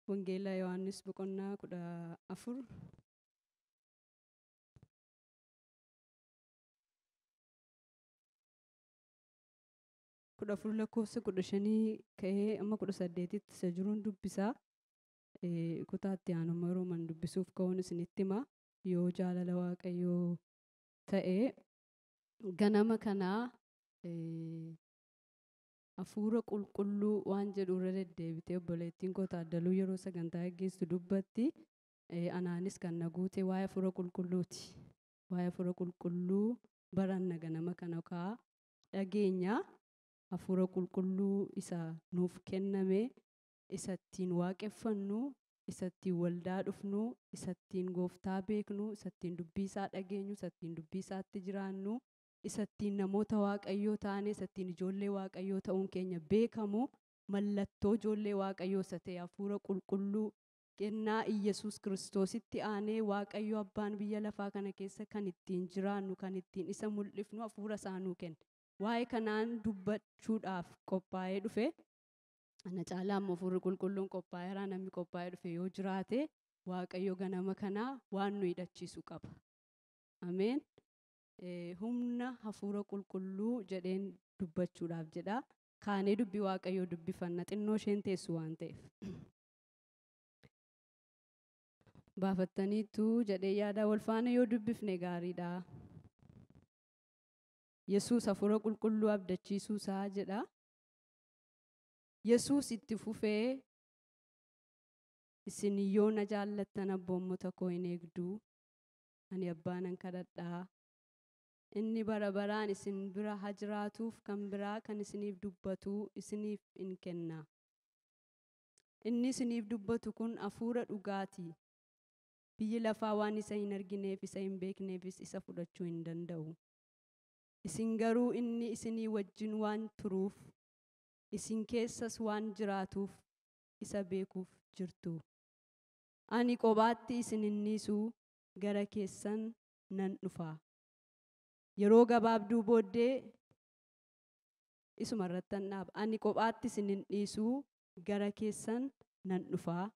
Wangeela Yohaannis boqonnaa 14 lakkoofsa 15 ka'ee amma 18tti isa jiruun dubbisaa. Kutaatti aanuma Rooman dubbisuuf ka'uun isinitti hima. Yoo jaalala Waaqayyoo ta'e ganama kanaa hafuura qulqulluu waan jedhu irra deddeebitee obboleettiin koo Taaddaluu yeroo sagantaa gaggeessu dubbatti. Anaanis kan na guute waa'ee hafuura qulqulluuti. Waa'ee hafuura qulqulluu baranna ganama kana kaa dhageenya. Hafuura qulqulluu isa nuuf kenname, isa ittiin waaqeffannu, isa ittiin waldaa dhufnu, isa ittiin Gooftaa beeknu, isa ittiin dubbii isaa dhageenyu, isa ittiin dubbii isaatti jiraannu, isa ittiin namoota Waaqayyoo taane, isa ittiin ijoollee Waaqayyoo ta'uun keenya beekamu, mallattoo ijoollee Waaqayyoo isa ta'e hafuura qulqulluu kennaa Iyyasuus Kiristoositti aanee Waaqayyo Abbaan biyya lafaa kana keessa kan ittiin jiraannu, kan ittiin isa mul'ifnu hafuura isaa nuu kenna. Waa'ee kanaan dubbachuudhaaf qophaa'ee dhufe. Ana caalaa ammoo hafuurri qulqulluun qophaa'eera. Namni qophaa'ee dhufe yoo jiraate Waaqayyo ganama kanaa waan nu hidhachiisu qaba. Ameen. Humna hafuura qulqulluu jedheen dubbachuudhaaf jedha. Kaanee dubbii Waaqayyoo dubbifanna xinnoo isheen teessu waan ta'eef. Baafattaniitu jedhee yaada wal faana yoo dubbifne gaariidha. Yesuus hafuura qulqulluu abdachiisuu isaa jedha. Yesuus itti fufee isin yoo na jaallattan abboommota koo hin eegduu, ani abbaanan kadhadhaa. Inni bara baraan isin bira haa jiraatuuf kan biraa kan isiniif dubbatu isiniif in kenna. Inni isiniif dubbatu kun hafuura dhugaati. Biyyi lafaa waan isa hin argineef isa hin beekneefis isa fudhachuu hin danda'u. Isin garuu inni isinii wajjin waan turuuf, isin keessas waan jiraatuuf isa beekuuf jirtu. Ani kophaatti isin hin dhiisu, gara keessan nan dhufa. Yeroo gabaabduu booddee isuma irrattan dhaaba. Ani kophaatti isin hin dhiisu, gara keessan nan dhufa.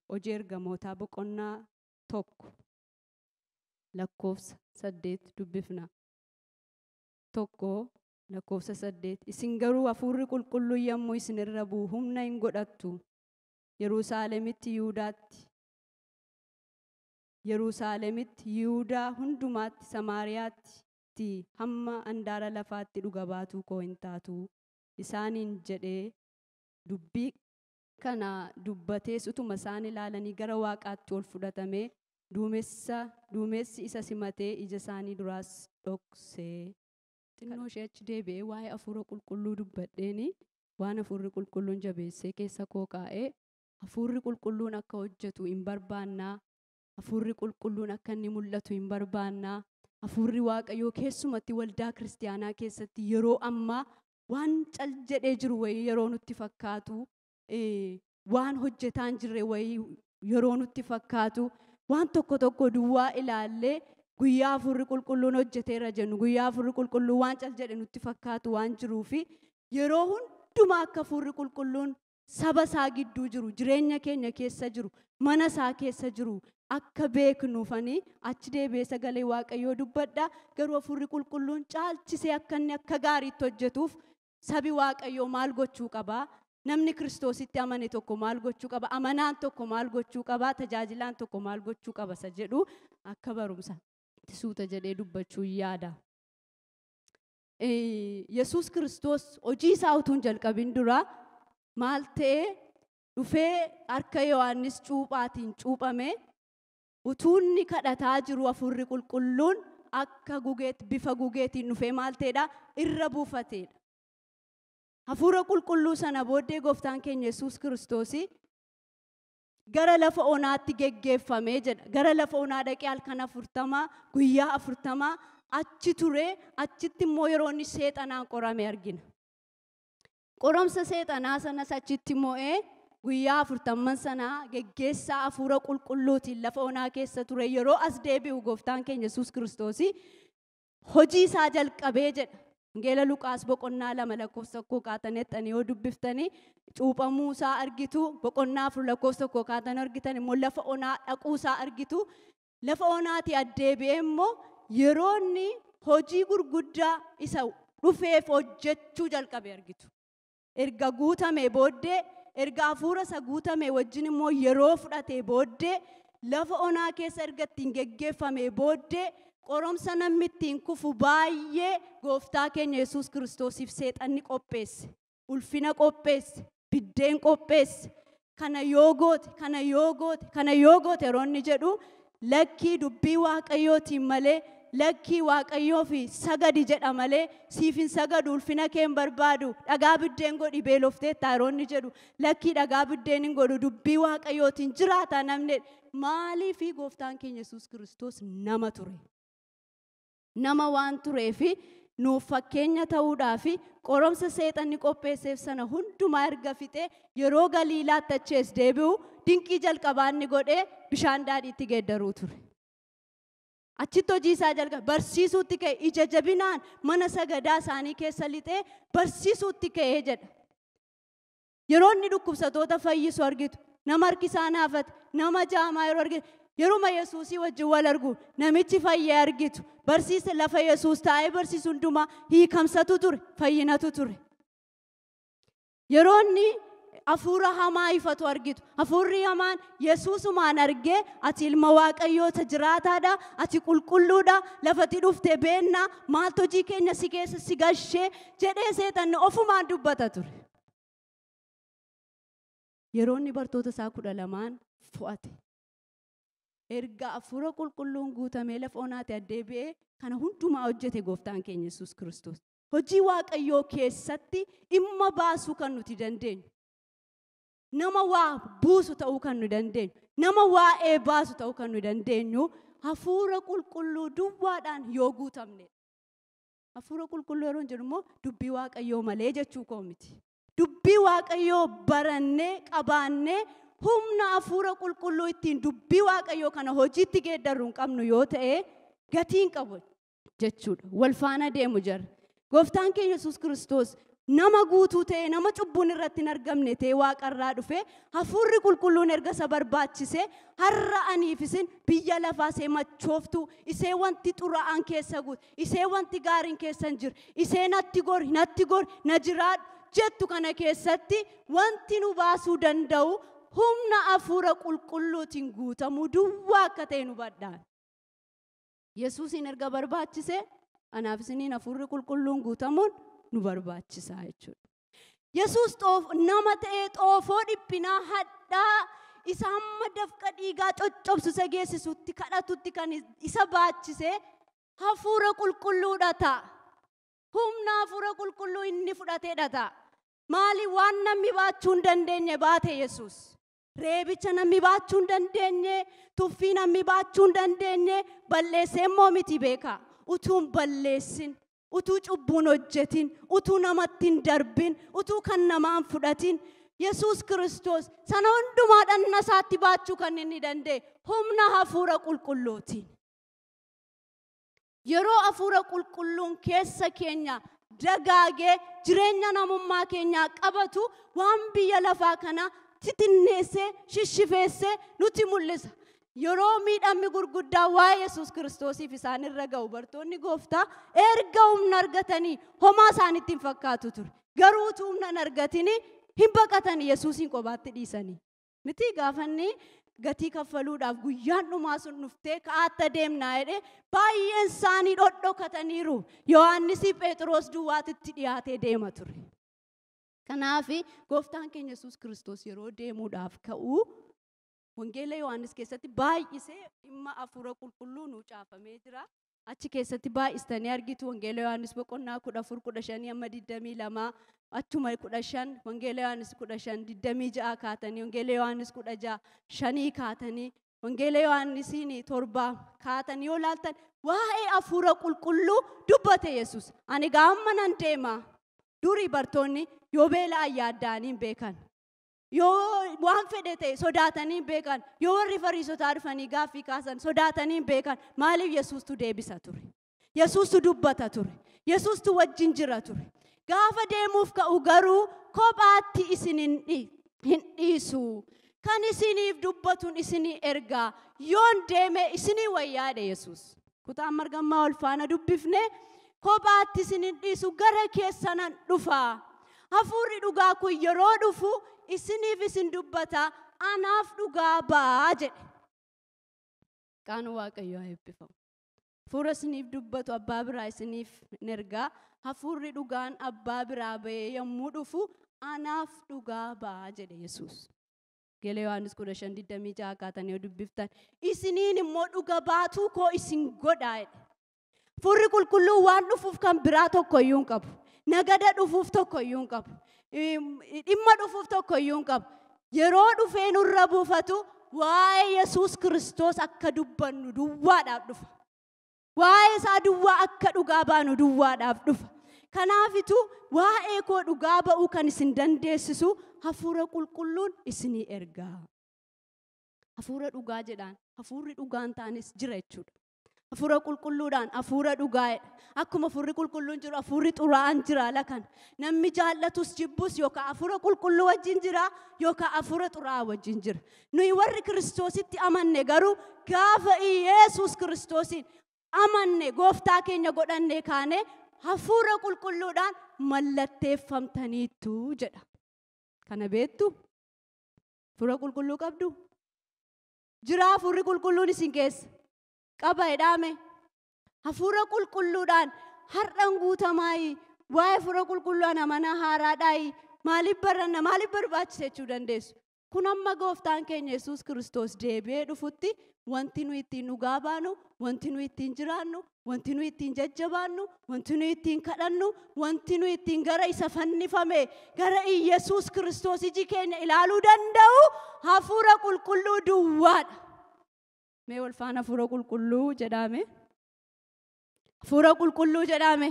Hojii ergamootaa boqonnaa 1 lakkoofsa 8 dubbifna. 1 lakkoofsa 8. Isin garuu hafuurri qulqulluu yommuu isin irra bu'u humna hin godhattu. Yerusaalemitti, Yihuudaa hundumaatti, Samaariyaatti hamma handaara lafaatti dhuga baatuu koo hin taatu. Isaaniin jedhee dubbii kana dubbatees utuma isaan ilaalanii gara Waaqaatti ol fudhatamee duumessi isa simatee ija isaanii duraas dhoksee. Xinnoo ishee achi deebi'ee waa'ee hafuura qulqulluu dubbadheeni waan hafuurri qulqulluun jabeessee keessa koo kaa'ee hafuurri qulqulluun akka hojjetu hin barbaannaa. Hafuurri qulqulluun akka inni mul'atu hin barbaannaa. Hafuurri Waaqayyoo keessumatti waldaa kiristaanaa keessatti yeroo ammaa waan cal jedhee jiru wayii yeroo nutti fakkaatu, waan hojjetaa hin jirre wayii yeroo nutti fakkaatu, waan tokko duwwaa ilaallee guyyaa hafuurri qulqulluun hojjeteera jennu, guyyaa hafuurri qulqulluun waan cal jedhe nutti fakkaatu waan jiruufi yeroo hundumaa akka hafuurri qulqulluun saba isaa gidduu jiru, jireenya keenya keessa jiru, mana isaa keessa jiru akka beeknuufanii achi deebi'ee sagalee Waaqayyoo dubbadha. Garuu hafuurri qulqulluun caalchisee akka inni akka gaariitti hojjetuuf sabi Waaqayyoo maal gochuu qabaa? Namni Kiristoositti amane tokko maal gochuu qaba? Amanaan tokko maal gochuu qaba? Tajaajilaan tokko maal gochuu qaba? Isa jedhu akka barumsa suuta jedhee dubbachuu yaada. Yesuus Kiristoos hojii isaa utuu hin jalqabin dura maal ta'ee dhufee harka Yohaannis cuuphaatiin cuuphame utuu inni kadhataa jiru hafuurri qulqulluun akka gugeetti bifa gugeetiin dhufee maal ta'edha? Irra buufateedha. Hafuura qulqulluu sana booddee gooftaan keenya Yesuus Kiristoos gara lafa onaatti geggeeffamee jedha. Gara lafa onaa dhaqee halkan 40 guyyaa 40 achi ture. Achitti immoo yeroo inni seexanaan qorame argina. Qoramsa seexanaa sanas achitti moo'ee guyyaa 40 sana geggeessaa hafuura qulqulluutiin lafa onaa keessa ture. Yeroo as deebi'u gooftaan keenya Yesuus Kiristoos hojii isaa jalqabee jedha. Wangeela Luqaas boqonnaa 2 lakkoofsa 1 kaatanettanii yoo dubbiftanii cuuphamuusaa argitu, boqonnaa 4 lakkoofsa 1 kaatan argitan immoo lafa onaa dhaquusaa argitu. Lafa onaati addeebi'ee immoo yeroonni hojii gurguddaa isa dhufeef hojjechuu jalqabe argitu. Erga guutamee booddee, erga hafuura isa guutamee wajjin immoo yeroo fudhatee booddee, lafa onaa keessa erga ittiin geggeeffamee booddee, qoromsa namni ittiin kufu baay'ee gooftaa keenya Yesuus Kiristoosiif seexanni qopheesse, ulfina qopheesse, biddeen qopheesse. Kana yoo goote, kana yoo goote, kana yoo goote yeroo inni jedhu lakkii dubbii Waaqayyootiin malee, lakkii Waaqayyoo fi sagadi jedha malee siif hin sagadu, ulfina kee hin barbaadu, dhagaa biddeen godhi beelofteetta yeroo inni jedhu lakkii dhagaa biddeen hin godhu, dubbii Waaqayyootiin jiraata namni. Maaliif gooftaan keenya Yesuus Kiristoos nama ture? Nama waan tureefi nuuf fakkeenya ta'uudhaaf qoromsa seexanni qopheesseef sana hundumaa erga fixee yeroo Galiilaatti achees deebi'u dinqii jalqabaa inni godhee bishaan daadhiitti geeddaruu ture. Achitti hojii isaa jalqabe barsiisuutti ka'e, ija jabinaan mana sagadaa isaanii keessa lixee barsiisuutti ka'ee jedha. Yeroo inni dhukkubsatoota fayyisu argitu, nama harki isaa naafate, nama jaamaa yeroo argitu, yeruma Yesuusii wajjin wal argu namichi fayyee argitu, barsiisa lafa Yesuus taa'ee barsiisu hundumaa hiikamsatu ture, fayyinatu ture. Yeroo inni hafuura hamaa ifatu argitu, hafuurri hamaan Yesuusumaan argee ati ilma Waaqayyoota jiraataadha, ati qulqulluudha, lafatti dhufte beennaa, maaltu hojii keenya si keessa si gashee jedhee seexanni ofumaan dubbata ture. Yeroo inni bartoota isaa 12 fo'ate, erga hafuura qulqulluun guutamee lafa onaatti addeebi'ee kana hundumaa hojjete gooftaan keenya Yesuus Kiristoos. Hojii Waaqayyoo keessatti dhimma baasuu kan nuti dandeenyu, nama waa buusu ta'uu kan nu dandeenyu, nama waa'ee baasu ta'uu kan nu dandeenyu hafuura qulqulluu duwwaadhaan yoo guutamne. Hafuura qulqulluu yeroo jedhu immoo dubbii Waaqayyoo malee jechuu koo miti. Dubbii Waaqayyoo barannee qabaannee humna hafuura qulqulluu ittiin dubbii Waaqayyoo kana hojiitti geeddaruu hin qabnu yoo ta'e gatiin qabu jechuudha. Wal faana deemu jira. Gooftaan keenya Yesuus Kiristoos nama guutuu ta'e, nama cubbuun irratti hin argamne ta'e waaqarraa dhufe hafuurri qulqulluun erga isa barbaachise har'a aniif isin biyya lafaa isee machooftu, isee wanti xuraa'aan keessa guutu, isee wanti gaariin keessa hin jiru, isee natti gori, na jiraadhu jettu kana keessatti wanti nu baasuu danda'u humna hafuura qulqulluutiin guutamuu duwwaa akka ta'e nu badhaan. Yesuusin erga barbaachise anaaf isiniin hafuurri qulqulluun guutamuun nu barbaachisaa jechuudha. Yesuus nama ta'ee xoofoo dhiphinaa hadhaa isa hamma dafqa dhiigaa coccobsu isa geessisutti kadhatutti kan isa baachise hafuura qulqulluudha ta'a. Humna hafuura qulqulluu inni fudhateedha ta'a. Maali waan namni baachuu hin dandeenye baate Yesuus. Reebicha namni baachuu hin dandeenye, tuffii namni baachuu hin dandeenye balleessee immoo miti beeka. Utuu hin balleessin, utuu cubbuun hojjetin, utuu namatti hin darbin, utuu kan namaan fudhatin Yesuus Kiristoos sana hundumaa dhanna isaatti baachuu kan inni danda'e humna hafuura qulqulluutiin. Yeroo hafuura qulqulluun keessa keenya dagaagee jireenya namummaa keenyaa qabatu waan biyya lafaa kana titinneessee shishifeessee nuti mul'isa. Yeroo miidhamni gurguddaa waa'ee Yesuus Kiristoosiif isaan irra ga'u bartoonni gooftaa erga humna argatanii homaa isaanitti hin fakkaatu ture. Garuu utuu humna hin argatini hin baqatanii Yesuusin kophaatti dhiisanii. Miti gaafanni gatii kaffaluudhaaf guyyaan dhumaa sun dhuftee ka'aatti deemnaa jedhee baay'een isaanii dhodhokataniiru. Yohaannisii Phexros duwwaatitti dhiyaatee deema ture. Kanaaf gooftaan keenya Yesuus Kiristoos yeroo deemuudhaaf ka'u Wangeela Yohaannis keessatti baay'isee dhimma hafuura qulqulluu nu caafamee jira. Achi keessatti baay'istanii argitu Wangeela Yohaannis boqonnaa 14:15 amma 22 achuma 15 Wangeela Yohaannis 15:26 kaatanii Wangeela Yohaannis 16:5 kaatanii Wangeela Yohaannisiin 7 kaatanii yoo laaltan waa'ee hafuura qulqulluu dubbate Yesuus. Ani gaamma nan deema. Durii bartoonni yoo beela'an yaadda'anii hin beekan. Yoo waan fedhe ta'e sodaatanii hin beekan. Yoo warri Fariisotaa dhufanii gaaffii kaasan sodaatanii hin beekan. Maaliif Yesuustu deebisa ture? Yesuustu dubbata ture. Yesuustu wajjin jira ture. Gaafa deemuuf ka'u garuu kophaatti isin hin dhiisu. Kan isiniif dubbatuun isinii ergaa. Yoon deeme isinii wayyaadhe Yesuus. Kutaan margammaa ol faana dubbifne kophaatti isin hin dhiisu gara keessanan dhufa. Hafuurri dhugaa kun yeroo dhufu isiniif isin dubbata anaaf dhugaa ba'a jedhe. Kaan Waaqayyo haa eebbifamu. Hafuura isiniif dubbatu abbaa biraa isiniif hin ergaa. Hafuurri dhugaan abbaa biraa ba'ee yommuu dhufu anaaf dhugaa ba'a jedhe Yesuus. Geela Yohaannis 15:26 akkaatan yoo dubbiftan isiniin immoo dhuga baatuu koo isin godhaa jedhe. Hafuurri qulqulluu waan dhufuuf kan biraa tokko iyyuu hin qabu. Nagada dhufuuf tokko iyyuu hin qabu. Dhimma dhufuuf tokko iyyuu hin qabu. Yeroo dhufee nurra buufatu waa'ee Yesuus Kiristoos akka dubbannu duwwaadhaaf dhufa. Waa'ee isaa duwwaa akka dhugaa baanu duwwaadhaaf dhufa. Kanaafitu waa'ee koo dhugaa ba'uu kan isin dandeessisu hafuura qulqulluun isinii ergaa. Hafuura dhugaa jedhaan hafuurri dhugaan taanis jira jechuudha. Hafuura qulqulluudhaan hafuura dhugaa'edha. Akkuma hafuurri qulqulluun jiru hafuurri xuraa'aan jira lakan. Namni jaallatus jibbus yookaan hafuura qulqulluu wajjin jira yookaan hafuura xuraa'aa wajjin jira. Nuyi warri Kiristoositti amanne garuu gaafa Yesuus Kiristoosiin amanne gooftaa keenya godhanne kaane hafuura qulqulluudhaan mallatteeffamtaniitu jedha. Kana beektu? Hafuura qulqulluu qabdu? Jira hafuurri qulqulluun isin keessa? Qaba jedhame. Hafuura qulqulluudhaan har'an guutamaayi waa'ee hafuura qulqulluudhaan amanaa haaraadhaayi maaliif baranna maaliif barbaachisa jechuu dandeessu. Kun amma gooftaan keenya Yesuus Kiristoos deebi'ee dhufutti wanti nu ittiin dhugaa baanu, wanti nu ittiin jiraannu, wanti nu ittiin jajjabaannu, wanti nu ittiin kadhannu, wanti nu ittiin gara isa fannifame gara Yesuus Kiristoos iji keenya ilaaluu danda'u hafuura qulqulluu duwwaadha. Mee wal faana hafuura qulqulluu jedhame. Hafuura qulqulluu jedhame.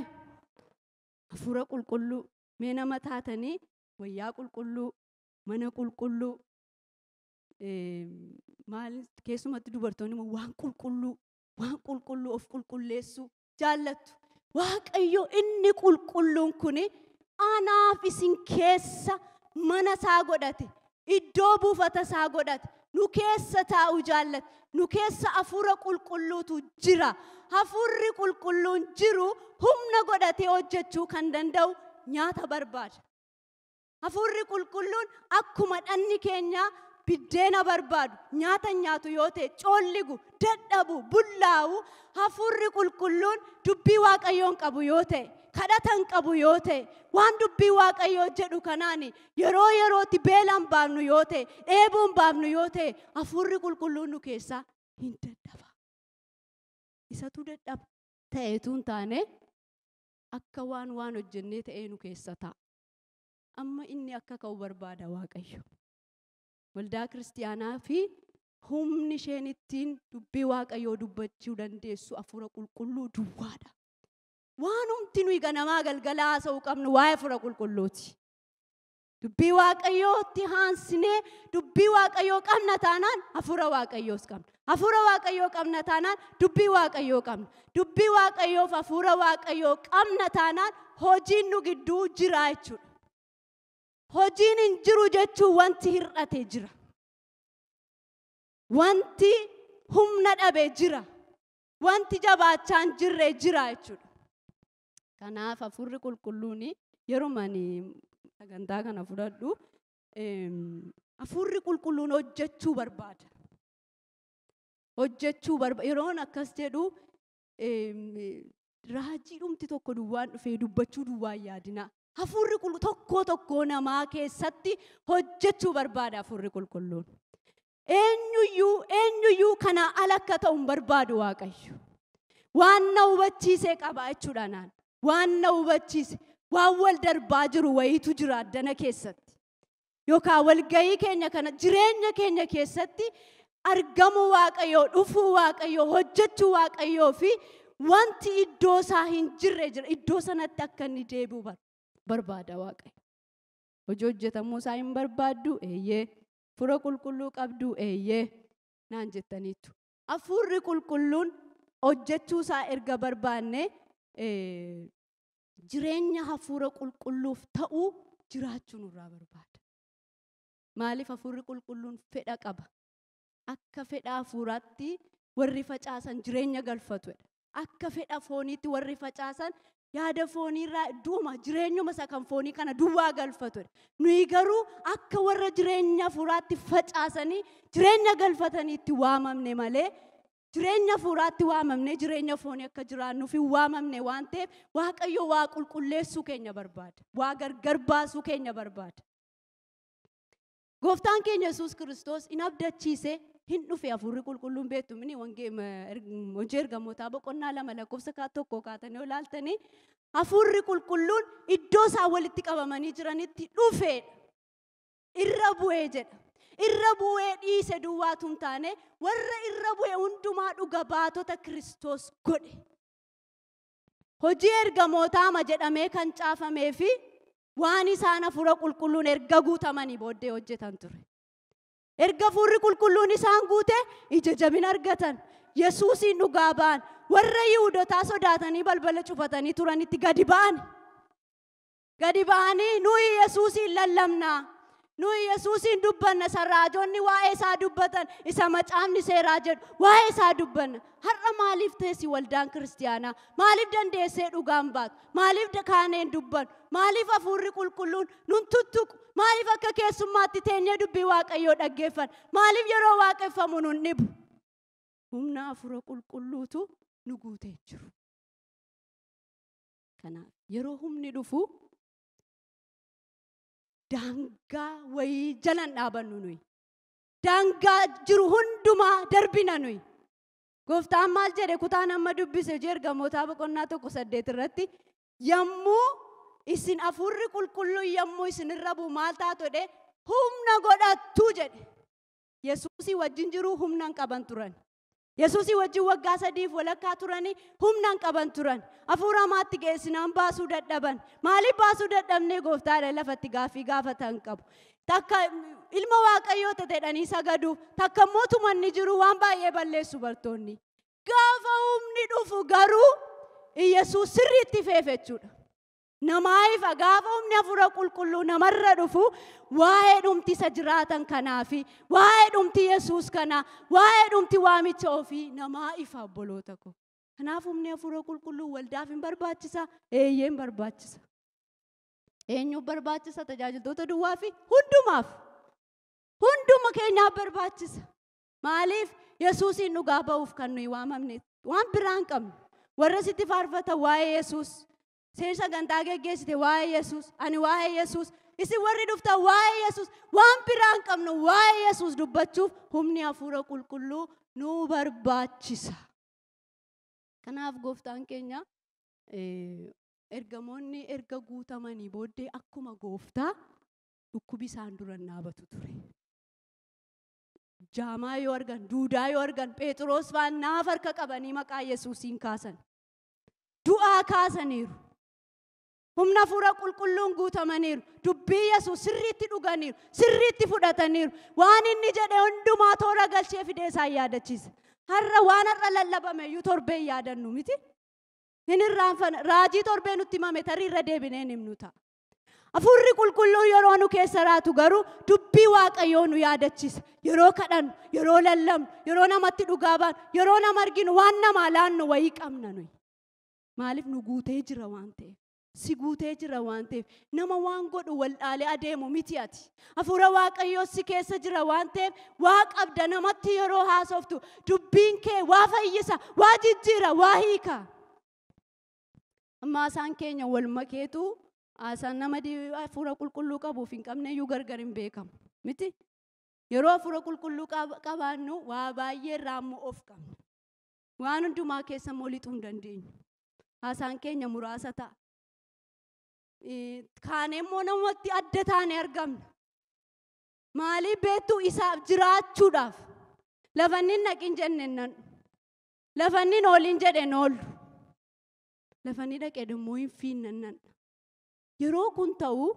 Hafuura qulqulluu mee nama taatanii wayyaa qulqulluu mana qulqulluu maal keessumatti dubartoonni waan qulqulluu of qulqulleessuu jaallattu. Waaqayyo inni qulqulluun kuni anaaf isin keessa mana isaa godhate iddoo buufata isaa godhate nu keessa taa'u jaallate. Nu keessa hafuura qulqulluutu jira. Hafuurri qulqulluun jiru humna godhatee hojjechuu kan danda'u nyaata barbaada. Hafuurri qulqulluun akkuma dhanni keenya biddeena barbaadu nyaata nyaatu yoo ta'e coolligu dadhabu bullaa'u hafuurri qulqulluun dubbii Waaqayyoon qabu yoo ta'e kadhatan qabu yoo ta'e waan dubbii Waaqayyoo jedhu kanaan yeroo yerootti beelaan baafnu yoo ta'e dheebuun baafnu yoo ta'e hafuurri qulqulluun nu keessaa hin dadhaba. Isatu dadhaba ta'eetu hin taane akka waan hojjennee ta'ee nu keessa ta'a. Amma inni akka ka'u barbaada Waaqayyo. Waldaa kiristaanaa fi humni isheen ittiin dubbii Waaqayyoo dubbachuu dandeessu hafuura qulqulluu duwwaadha. Waan humti nuyi ganamaa galgalaa haasa'uu qabnu waa'ee hafuura qulqulluuti. Dubbii Waaqayyootti haansinee dubbii Waaqayyoo qabna taanaan hafuura Waaqayyoos qabna. Hafuura Waaqayyoo qabna taanaan dubbii Waaqayyoo qabna. Dubbii Waaqayyoof hafuura Waaqayyoo qabna taanaan hojiin nu gidduu jira jechuudha. Hojiin hin jiru jechuun wanti hir'ate jira. Wanti humna dhabe jira. Wanti jabaachaa hin jirre jira jechuudha. Kanaaf hafuurri qulqulluun yeroo mani sagantaa kana fudhadhu hafuurri qulqulluun hojjechuu barbaada. Yeroon akkas jedhu raajii dhumti tokko duwwaan dhufee dubbachuu duwwaan yaadina. Hafuurri tokko namaa keessatti hojjechuu barbaada hafuurri qulqulluun. Eenyuyyuu kana ala akka ta'u hin barbaadu Waaqayyo. Waan na hubachiisee qaba jechuudha naan. Waan na hubachiise waan wal darbaa jiru wayiitu jira addana keessatti. Yookaan walgahii keenya kana jireenya keenya keessatti argamuu Waaqayyoo, dhufuu Waaqayyoo, hojjechuu Waaqayyoo fi wanti iddoo isaa hin jirre jira. Iddoo sanatti akka inni deebi'u barbaada Waaqayyo. Hojii hojjetamuu isaa hin barbaaddu eeyyee. Hafuura qulqulluu qabdu eeyyee naan jettaniitu. Hafuurri qulqulluun hojjechuusaa erga barbaanne jireenya hafuura qulqulluuf ta'uu jiraachuu nurraa barbaada. Maaliif hafuurri qulqulluun fedha qaba? Akka fedha hafuuraatti warri facaasan jireenya galfatudha. Akka fedha fooniitti warri facaasan yaada fooniirraa duuma jireenyuma isa kan foonii kana duwwaa galfatudha. Nuyi garuu akka warra jireenya hafuuraatti facaasanii jireenya galfataniitti waamamne malee jireenya hafuuraatti waamamne jireenya foonii akka jiraannuuf hin waamamne waan ta'eef Waaqayyo waa qulqulleessuu keenya barbaada. Waa gargar baasuu keenya barbaada. Gooftaan keenya Yesuus Kiristoos in abdachiise hin dhufe hafuurri qulqulluun beektu mini hojii ergamootaa boqonnaa 2 lakkoofsa 1 kaatanii olaaltanii hafuurri qulqulluun iddoo isaa walitti qabamanii jiranitti dhufeedha. Irra bu'ee jedha. Irra bu'ee dhiise duwwaatu hin taane warra irra bu'ee hundumaa dhuga baatota Kiristoos godhe. Hojii ergamootaa jedhamee kan caafamee fi waan isaan hafuura qulqulluun erga guutamanii booddee hojjetan ture. Erga hafuurri qulqulluun isaan guute ija jabina argatan. Yesuusin dhugaa ba'an. Warra Yihuudootaa sodaatanii balbala cufatanii turanitti gadi ba'an. Gadi ba'anii nuyi Yesuusin lallabnaa. Nuyi Yesuusin dubbanna. Sarraajonni waa'ee isaa dubbatan. Isa macaafni seeraa jedhu waa'ee isaa dubbanna. Har'a maaliif teessi waldaan kiristiyaanaa? Maaliif dandeessee dhugaan baatu? Maaliif kaaneen dubbannu? Maaliif hafuurri qulqulluun nun tuttuqu? Maaliif akka keessummaatti teenyee dubbii Waaqayyoo dhaggeeffanna? Maaliif yeroo waaqeffamu nun dhibu? Humna hafuura qulqulluutu nu guutee jiru. Kanaaf yeroo humni dhufu daangaa wayii jalan dhaabannu nuyi. Daangaa jiru hundumaa darbina nuyi. Gooftaan maal jedhe kutaan amma dubbise ergamootaa boqonnaa 1:8 irratti yommuu isin hafuurri qulqulluun yommuu isin irra bu'u maal taatodhe humna godhattu jedhe. Yesuusii wajjin jiru humna hin qaban turan. Yesuusii wajjin waggaa 3 walakkaa turanii humna hin qaban turan. Hafuura hamaatti geessinaan baasuu dadhaban. Maaliif baasuu dadhabnee gooftaadha lafatti gaaffii gaafatan qabu. Takka ilma Waaqayyoo ta'edhanii sagaduuf takka mootummaan jiru waan baay'ee balleessu bartoonni. Gaafa humni dhufu garuu Yesuus sirriitti feefechuudha. Namaaf gaafa humni hafuura qulqulluu namarra dhufu waa'ee dhumti isa jiraatan kanaafi waa'ee dhumti Yesuus kana waa'ee dhumti waamicha ofii namaa ifa obboloota ko. Kanaaf humni hafuura qulqulluu waldaaf hin barbaachisa? Eeyyee hin barbaachisa. Eenyu barbaachisa? Tajaajiltoota duwwaa fi hundumaaf. Hunduma keenyaaf barbaachisa. Maaliif Yesuusin dhugaa ba'uuf kan nuyi waamamne waan biraa hin qabnu. Warra sitti faarfatan waa'ee Yesuus. Seersa gantaa geggeessite waa'ee Yesuus. Ani waa'ee Yesuus. Isin warri dhuftan waa'ee Yesuus. Waan biraa hin qabnu waa'ee Yesuus dubbachuuf humni hafuura qulqulluu nu barbaachisa. Kanaaf gooftaan keenya ergamoonni erga guutamanii booddee akkuma gooftaa dhukkubi isaan dura dhaabatu ture. Jaamaa yoo argan, duudaa yoo argan, Phexros faan naaf harka qabanii maqaa Yesuusiin kaasan. Du'aa kaasaniiru. Humna hafuura qulqulluun guutamaniiru. Dubbii Yesuus sirriitti dhuganiiru. Sirriitti fudhataniiru. Waan inni jedhe hundumaa toora galchee fidee isaan yaadachiisa. Har'a waan har'a lallabame iyyuu torbee yaadannu miti. Hin irraanfanne raajii torbee nutti himame tarii irra deebinee himnu ta'a. Hafuurri qulqulluun yeroo nu keessa raatu garuu dubbii Waaqayyoo nu yaadachiisa. Yeroo kadhannu, yeroo lallabnu, yeroo namatti dhugaa baanu, yeroo nama arginu waan namaa laannu wayii qabna nuyi. Maaliif nu guutee jira waan ta'eef. Si guutee jira waan ta'eef nama waan godhu waldhaalee adeemu miti ati. Hafuura Waaqayyoo si keessa jira waan ta'eef waa qabda namatti yeroo haasoftu dubbiin kee waa fayyisa, waa jijjiira, waa hiika. Amma isaan keenya wal makeetu asaan nama hafuura qulqulluu qabuuf hin qabne iyyuu gargar hin beekamu miti. Yeroo hafuura qulqulluu qabaannu waa baay'ee irraa immoo of qabna. Waan hundumaa keessa molixuu hin dandeenyu. Asaan keenya muraasa ta'a. Kaanee immoo namatti adda taane argamna. Maaliif beektuu isaaf jiraachuudhaaf. Lafanni naqin jenne nan. Lafanni nooliin jedhe noollu. Lafanni dhaqee immoo hin fiinnan nan. Yeroo kun ta'u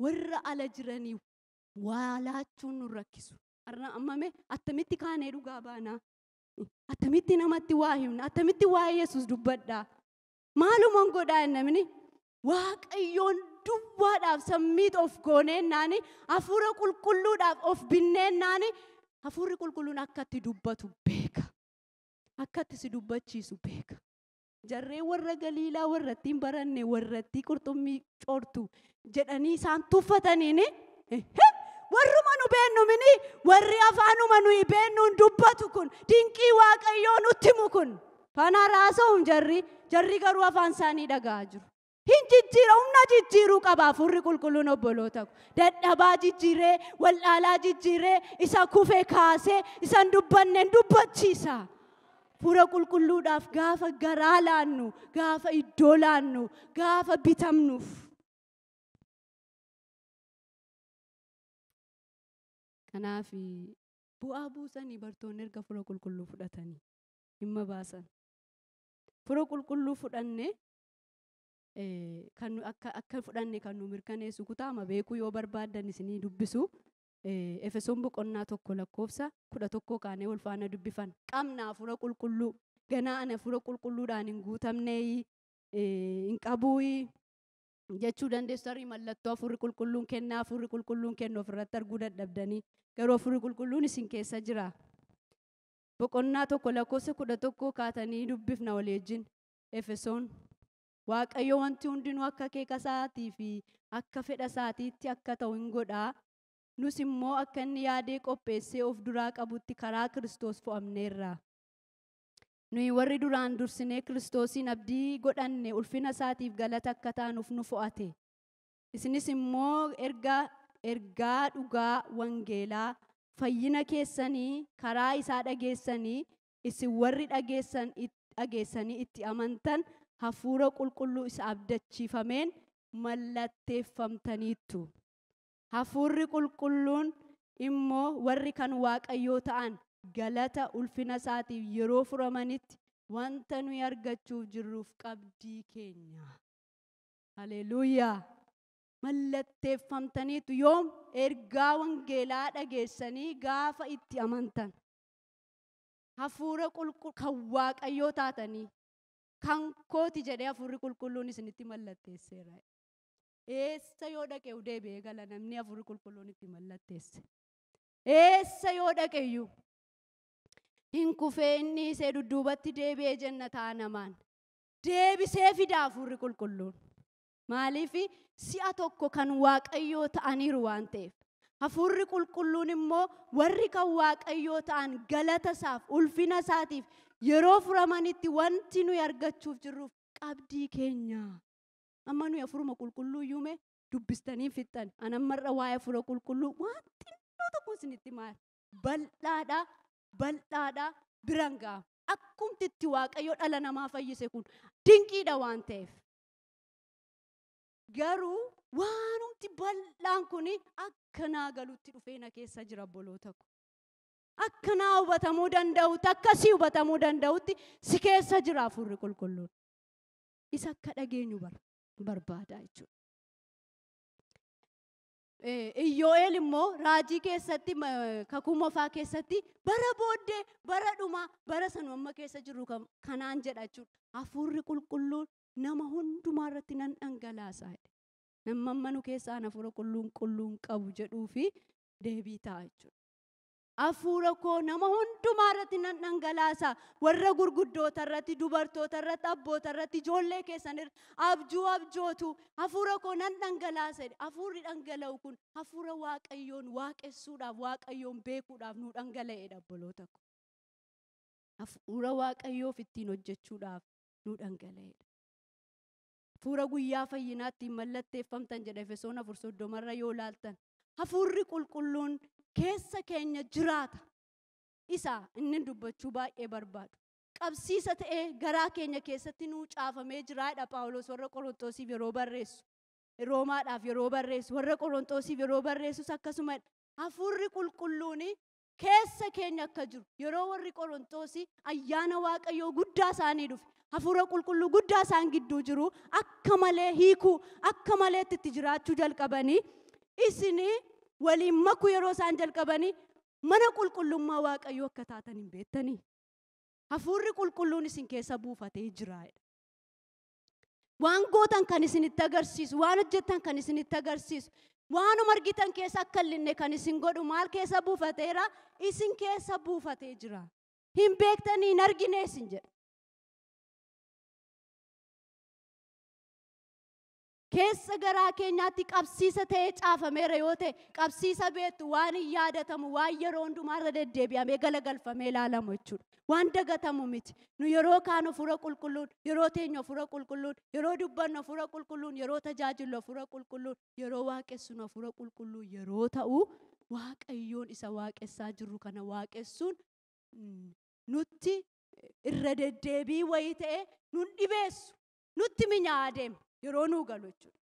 warra ala jiranii waa laachuun nu rakkisu. Har'a ammame attamitti kaanee dhugaa baanaa? Attamitti namatti waa himna, attamitti waa'ee Yesuus dubbadhaa. Maalumaan godhaa namni Waaqayyoon duwwaadhaaf sammiit of gooneennaan hafuura qulqulluudhaaf of binneennaan hafuurri qulqulluun akkatti dubbatu beeka. Akkatti si dubbachiisu beeka. Jarree warra Galiilaa warra ittiin baranne warra itti qurxummii coortu jedhanii isaan tuffataniin warruma nu beennu mini warri afaanuma nu beennuun dubbatu kun dinqii Waaqayyoo nutti himu kun fana raasa'uun jarri garuu afaan isaanii dhaga'aa jiru. Hin jijjiira humna jijjiiruu qaba hafuurri qulqulluun obboloota ko. Dadhabaa jijjiiree waldhaalaa jijjiiree isa kufee kaasee isan dubbanneen dubbachiisa. Hafuura qulqulluudhaaf gaafa garaa laannu, gaafa iddoo laannu, gaafa bitamnuuf. Kanaaf bu'aa buusanii bartoonni erga hafuura qulqulluu fudhatanii dhimma baasan. Hafuura qulqulluu fudhanne kan akka fudhanne kan nu mirkaneessu kutaama beekuu yoo barbaadan isinii dubbisu. Efesoon boqonnaa 1:11 kaanee wal faana dubbifan. Qabna hafuura qulqulluu ganaa ana hafuura qulqulluudhaan hin guutamne hin qabuu jechuu dandeessu. Tarii mallattoo hafuurri qulqulluun kennaa hafuurri qulqulluun kennu ofirratti arguu dadhabdanii garuu hafuurri qulqulluun isin keessa jira. Boqonnaa 1:11 kaatanii dubbifna waliin. Efesoon Waaqayyo wanti hundinuu akka akeeka isaatii fi akka fedha isaatiitti akka ta'u hin godhaa. Nus immoo akka inni yaadee qopheessee of duraa qabutti karaa Kiristoos fo'amneerra. Nuyi warri duraan dursinee Kiristoosiin abdii godhanne ulfina isaatiif galata akka taanuuf nu fo'ate. Isinis immoo ergaa dhugaa wangeelaa fayyina keessanii karaa isaa dhageessanii isin warri dhageessanii itti amantan hafuura qulqulluu isa abdachiifameen mallatteeffamtaniittu. Hafuurri qulqulluun immoo warri kan Waaqayyoo ta'an galata ulfina isaatiif yeroo furamanitti wanta nuyi argachuuf jirruuf qabdii keenya. Haleluuyaa. Mallatteeffamtaniitu yoom ergaa wangeelaa dhageessanii gaafa itti amantan. Hafuura qulqulluu kan Waaqayyoo taatanii kan kooti jedhee hafuurri qulqulluun isinitti mallatteesseera. Eessa yoo dhaqe deebi'ee gala namni hafuurri qulqulluun itti mallatteesse. Eessa yoo dhaqe iyyuu hin kufee inni isee dudduubatti deebi'ee jenna ta'a namaan. Deebisee fida hafuurri qulqulluun. Maaliif si'a tokko kan Waaqayyoo ta'aniiru waan ta'eef. Hafuurri qulqulluun immoo warri kan Waaqayyoo ta'an galata isaaf ulfina isaatiif yeroo furamanitti wanti nuyi argachuuf jirruuf qabdii keenya. Amma nuyi hafuuruma qulqulluu yuume dubbistanii fixxan. Anammarra waa'ee hafuura qulqulluu wanti inni tokko isinitti maal bal'aadha biraan ga'a. Akkumti itti Waaqayyo dhala namaa fayyise kun dinqiidha waan ta'eef. Garuu waanumti bal'aan kun akka naa galutti dhufee na keessa jira obboloota ko. Akka naa hubatamuu danda'utti akkasii hubatamuu danda'utti si keessa jira hafuurri qulqulluun. Isa akka dhageenyu barbaada jechuudha. Iyyoo'eel immoo raajii keessatti kakuu moofaa keessatti bara booddee bara dhumaa bara sanu amma keessa jirru kanaan jedha jechuudha. Hafuurri qulqulluun nama hundumaa irratti nan dhangalaasa. Nama manu keessaa hafuura qulqulluu qabu jedhuu fi deebii ta'a jechuudha. Hafuura koo nama hundumaa irratti nan dhangalaasa. Warra gurguddoota irratti, dubartoota irratti, abboota irratti, ijoollee keessan irratti abjootu hafuura koo nan dhangalaasa. Hafuurri dhangala'u kun hafuura Waaqayyoon waaqessuudhaaf, Waaqayyoon beekuudhaaf nu dhangala'edha obboloota ko. Hafuura Waaqayyoof ittiin hojjechuudhaaf nu dhangala'edha. Hafuura guyyaa fayyinaatti mallatteeffamtan jedha Efesoon 4:30 yoo laaltan. Hafuurri qulqulluun keessa keenya jiraata. Isa inni dubbachuu baay'ee barbaadu. Qabsiisa ta'ee garaa keenya keessatti nuu caafamee jiraadha Phaawulos warra Qorontosiif yeroo barreessu. Roomaadhaaf yeroo barreessu, warra Qorontosiif yeroo barreessus akkasuma hafuurri qulqulluun keessa keenya akka jiru. Yeroo warri Qorontosi ayyaana Waaqayyoo guddaa isaanii dhufe. Hafuura qulqulluu guddaa isaan gidduu jiru akka malee hiikuu, akka malee itti jiraachuu jalqabanii isinii waliin makuu yeroo isaan jalqabanii mana qulqullummaa Waaqayyoo akka taatan hin beektanii. Hafuurri qulqulluun isin keessa buufatee jira. Waan gootan kan isinitti agarsiisu, waan hojjetan kan isinitti agarsiisu, waanuma argitan keessa akka illinne kan isin godhu maal keessa buufateera? Isin keessa buufatee jira. Hin beektanii hin argine isin jedha. Keessa garaa keenyaatti qabsiisa ta'ee caafameera yoo ta'e, qabsiisa beektu waan hin yaadatamu, waan yeroo hundumaarra deddeebi'amee galagalfamee ilaalamu jechuudha. Waan dagatamu miti. Nu yeroo kaan hafuura qulqulluun, yeroo teenyu hafuura qulqulluun, yeroo dubbannu hafuura qulqulluun, yeroo tajaajillu hafuura qulqulluun, yeroo waaqessinu hafuura qulqulluun yeroo ta'u, Waaqayyoon isa waaqessaa jirru kana waaqessuun nutti irra deddeebii wayii ta'e nun dhibeessu, nutti minyaa'aa deema yeroo nuu galu jechuudha.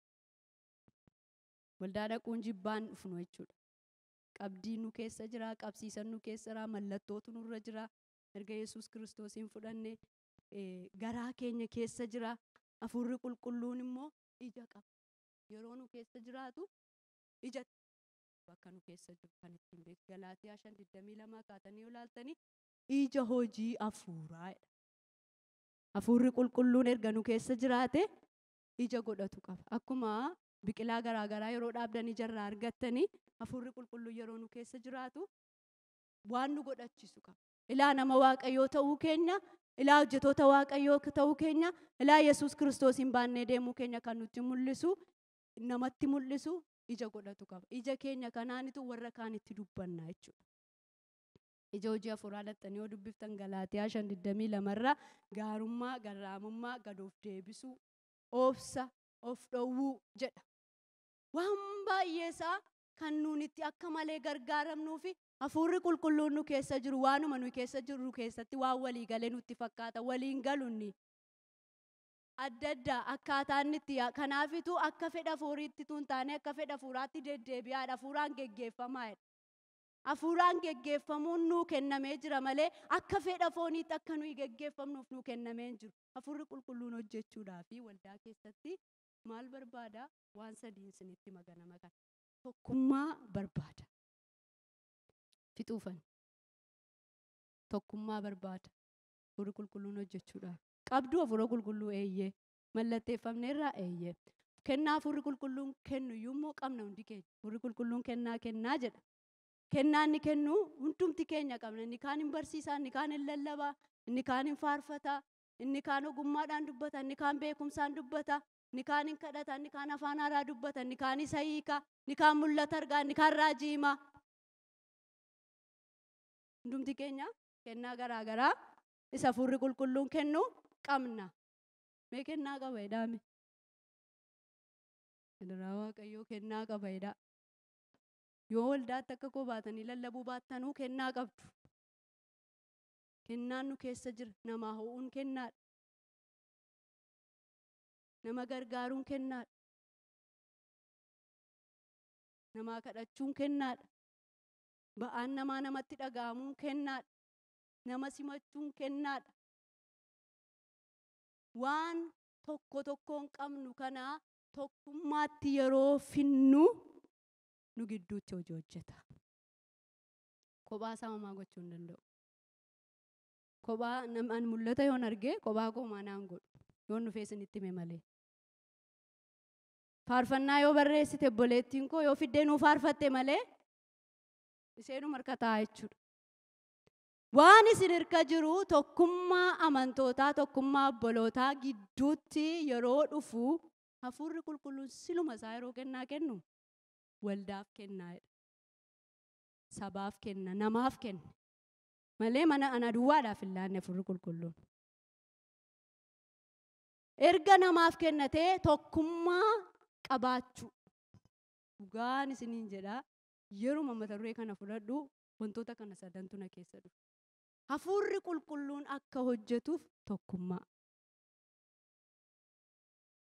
Waldaa dhaquun jibbaan dhufnu jechuudha. Qabdii nu keessa jira, qabsiisan nu keessa jira, mallattootu nurra jira. Erga Yesuus Kiristoosiin fudhanne garaa keenya keessa jira. Hafuurri qulqulluun immoo ija qaba. Yeroo nu keessa jiraatu ija bakka nu keessa jiru kan ittiin beeku. Galaatiyaa 5:22 kaatanii yoo ilaaltanii ija hojii hafuuraa. Hafuurri qulqulluun erga nu keessa jiraate ija godhatu qaba. Akkuma biqilaa garaagaraa yeroo dhaabdan ijarraa argattanii hafuurri qulqulluun yeroo nu keessa jiraatu waan nu godhachiisu qaba. Ilaa nama Waaqayyoo ta'uu keenya, ilaa hojjetoota Waaqayyoo ta'uu keenya, ilaa Yesuus Kiristoosiin baannee deemuu keenya kan nutti mul'isu, namatti mul'isu ija godhatu qaba. Ija keenya kanaanitu warra kaanitti dubbanna jechuudha. Ija hojii hafuuraa laxxanii yoo dubbiftan Galaatiyaa 5:22 irraa gaarummaa, garraamummaa, gad of deebisuu, obsa, of dhowwuu jedha. Waan baay'eesaa kan nuun itti akka malee gargaaramnuufi hafuurri qulqulluun nu keessa jiru waanuma nu keessa jiru keessatti waan walii galee nutti fakkaata. Waliin galunni adda addaa akkaataan itti kanaafitu akka fedha hafuuriitti tun taane akka fedha hafuuraatti deddeebi'aadha. Hafuuraan geggeeffamaadha. Hafuuraan geggeeffamuun nuu kennamee jira malee akka fedha fooniitti akka nuyi geggeeffamnuuf nuu kennamee jiru. Hafuurri qulqulluun hojjechuudhaa fi waldaa keessatti maal barbaada? Waan sadiin isinitti maganama kana. Tokkummaa barbaada. Fixuufan. Tokkummaa barbaada. Hafuurri qulqulluun hojjechuudhaaf. Qabduu hafuura qulqulluu eeyyee. Mallatteeffamneerraa eeyyee. Kennaa hafuurri qulqulluun kennu yommuu qabna hundi keenya. Hafuurri qulqulluun kennaa jedha. Kennaa inni kennu hundumti keenya qabna. Inni kaan hin barsiisaa, inni kaan hin lallabaa, inni kaan hin faarfataa, inni kaan ogummaadhaan dubbata, inni kaan beekumsaan dubbata, inni kaan hin kadhata, inni kaan afaan haaraa dubbata, inni kaan isa hiika, inni kaan mul'ata argaa, inni kaan raajii hima. Hundumti keenya kennaa garaagaraa isa hafuurri qulqulluun kennu qabna. Mee kennaa qaba jedhame? Adaraa Waaqayyoo kennaa qaba jedha. Yoo waldaatti akka koo baatanii lallabuu baattanuu kennaa qabdu. Kennaan nu keessa jira. Namaa ho'uun kennaadha. Nama gargaaruun kennaadha. Namaa kadhachuun kennaadha. Ba'aan namaa namatti dhaga'amuun kennaadha. Nama simachuun kennaadha. Waan tokko tokkoon qabnu kanaa tokkummaatti yeroo finnu nu gidduutti hojii hojjeta. Kophaa isaa homaa gochuu hin danda'u. Kophaa namaan mul'ata yoon argee kophaa koo manaan godhu. Yoon dhufee isinitti hime malee. Faarfannaa yoo barreessite obboleettiin koo yoo fiddee nuu faarfatte malee isheenuma harkataa jechuudha. Waan isin hirka jiru tokkummaa amantootaa, tokkummaa obbolootaa gidduutti yeroo dhufu hafuurri qulqulluun siluma isaa yeroo kennaa kennu waldaaf kennaadha. Sabaaf kenna, namaaf kenna. Malee mana ana duwwaadhaaf hin laanne hafuurri qulqulluun. Erga namaaf kennatee tokkummaa qabaachuu. Dhugaan isiniin jedhaa yeruma mata duree kana fudhadhu wantoota kana sadantu na keessa dhufu. Hafuurri qulqulluun akka hojjetuuf tokkummaa.